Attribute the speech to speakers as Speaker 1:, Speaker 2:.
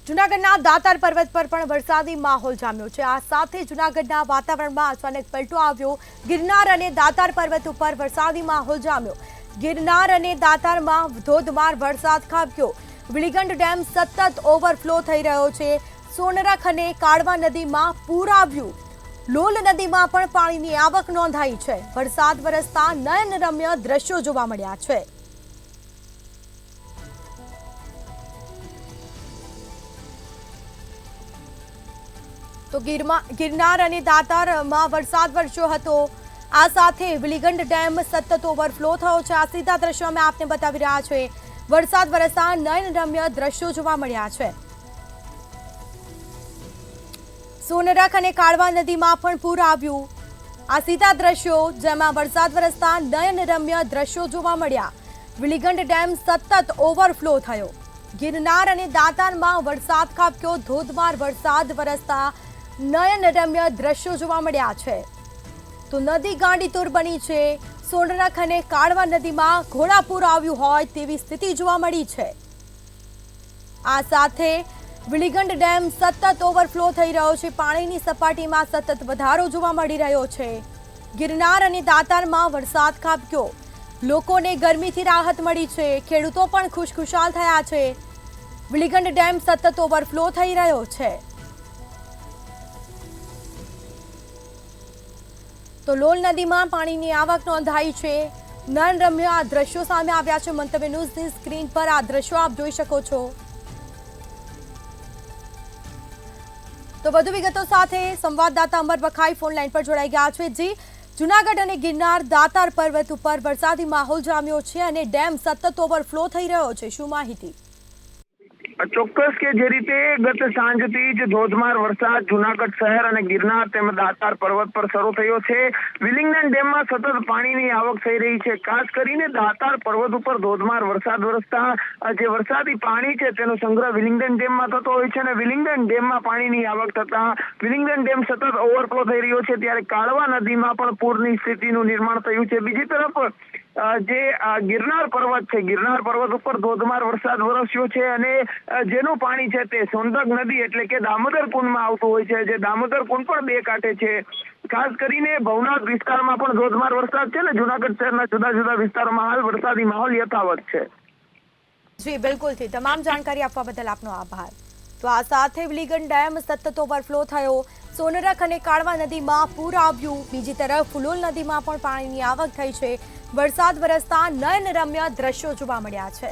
Speaker 1: જૂનાગઢના દાતાર પર્વત પર પણ વરસાદી માહોલ જામ્યો છે। આ સાથે જૂનાગઢના વાતાવરણમાં અચાનક પલટો આવ્યો। ગિરનાર અને દાતાર પર્વત ઉપર વરસાદી માહોલ જામ્યો। ગિરનાર અને દાતારમાં ધોધમાર વરસાદ ખાબક્યો। વિલીગંડ ડેમ સતત ઓવરફ્લો થઈ રહ્યો છે। સોનરખ અને કાળવા નદીમાં પૂર આવ્યું। લોલ નદીમાં પણ પાણીની આવક નોંધાઈ છે। વરસાદ વરસતા નયનરમ્ય દ્રશ્યો જોવા મળ્યા છે। તો ગિરનાર અને દાતારમાં વરસાદ વરસ્યો હતો। આ સાથે વિલીગંડ ડેમ સતત ઓવરફ્લો થયો છે। આ સીધા દ્રશ્યો અમે આપને બતાવી રહ્યા છે। વરસાદ વરસતા નયનરમ્ય દ્રશ્યો જોવા મળ્યા છે। સોનરખ અને કાળવા નદીમાં પણ પૂર આવ્યું। આ સીધા દ્રશ્યો જેમાં વરસાદ વરસતા નયનરમ્ય દ્રશ્યો જોવા મળ્યા। વિલીગંડ ડેમ સતત ઓવરફ્લો થયો। ગિરનાર અને દાતારમાં વરસાદ ખાબક્યો। ધોધમાર વરસાદ વરસતા નયનરમ્ય દ્રશ્યો જોવા મળ્યા છે। તો નદી ગાંડીતુર બની છે। સોનરખ અને કાળવા નદીમાં ઘોડાપૂર આવ્યું હોય તેવી સ્થિતિ જોવા મળી છે। આ સાથે વિલીગંડ ડેમ સતત ઓવરફ્લો થઈ રહ્યો છે। પાણીની સપાટીમાં સતત વધારો જોવા મળી રહ્યો છે। ગિરનાર અને દાતારમાં વરસાદ ખાબક્યો। લોકોને ગરમીથી રાહત મળી છે। ખેડૂતો પણ ખુશખુશાલ થયા છે। વિલીગંડ ડેમ સતત ઓવરફ્લો થઈ રહ્યો છે। તો લોલ નદીમાં પાણીની આવક નોંધાઈ છે। નયનરમ્ય આ દ્રશ્યો સામે આવ્યા છે। મંતવ્ય ન્યૂઝની સ્ક્રીન પર આ દ્રશ્યો આપ જોઈ શકો છો। તો વધુ વિગતો સાથે સંવાદદાતા અમર વખાઈ ફોન લાઈન પર જોડાઈ ગયા છે। જી, જૂનાગઢ અને ગિરનાર દાતાર પર્વત ઉપર વરસાદી માહોલ જામ્યો છે અને ડેમ સતત ઓવરફ્લો થઈ રહ્યો છે, શું માહિતી?
Speaker 2: ચોક્કસ કે જે રીતે ગત સાંજથી જ ધોધમાર વરસાદ જૂનાગઢ શહેર અને ગિરનાર તેમજ દાતાર પર્વત પર શરૂ થયો છે। વિલિંગડન ડેમમાં સતત પાણીની આવક થઈ રહી છે। ખાસ કરીને દાતાર પર્વત ઉપર ધોધમાર વરસાદ વરસતા જે વરસાદી પાણી છે તેનો સંગ્રહ વિલિંગડન ડેમમાં થતો હોય છે અને વિલિંગડન ડેમમાં પાણીની આવક થતા વિલિંગડન ડેમ સતત ઓવરફ્લો થઈ રહ્યો છે। ત્યારે કાળવા નદીમાં પણ પૂરની સ્થિતિનું નિર્માણ થયું છે। બીજી તરફ જે ગિરનાર પર્વત છે, ગિરનાર પર્વત ઉપર ધોધમાર વરસાદ વરસ્યો છે અને જેનું પાણી છે તે સોનરખ નદી એટલે કે દામોદર કુંડમાં આવતું હોય છે। જે દામોદર કુંડ પણ બે કાંઠે છે। ખાસ કરીને ભવનાથ વિસ્તારમાં પણ ધોધમાર વરસાદ છે ને જૂનાગઢ શહેરના જુદા જુદા વિસ્તારોમાં હાલ વરસાદી માહોલ યથાવત છે।
Speaker 1: જી બિલકુલથી તમામ જાણકારી આપવા બદલ આપનો આભાર। તો આ સાથે વિલીગંડ ડેમ સતત ઓવરફ્લો થયો। સોનરખ અને કાળવા નદીમાં પૂર આવ્યું। બીજી તરફ લોલ નદીમાં પણ પાણીની આવક થઈ છે। વરસાદ વરસતા નયનરમ્ય દ્રશ્યો જોવા મળ્યા છે।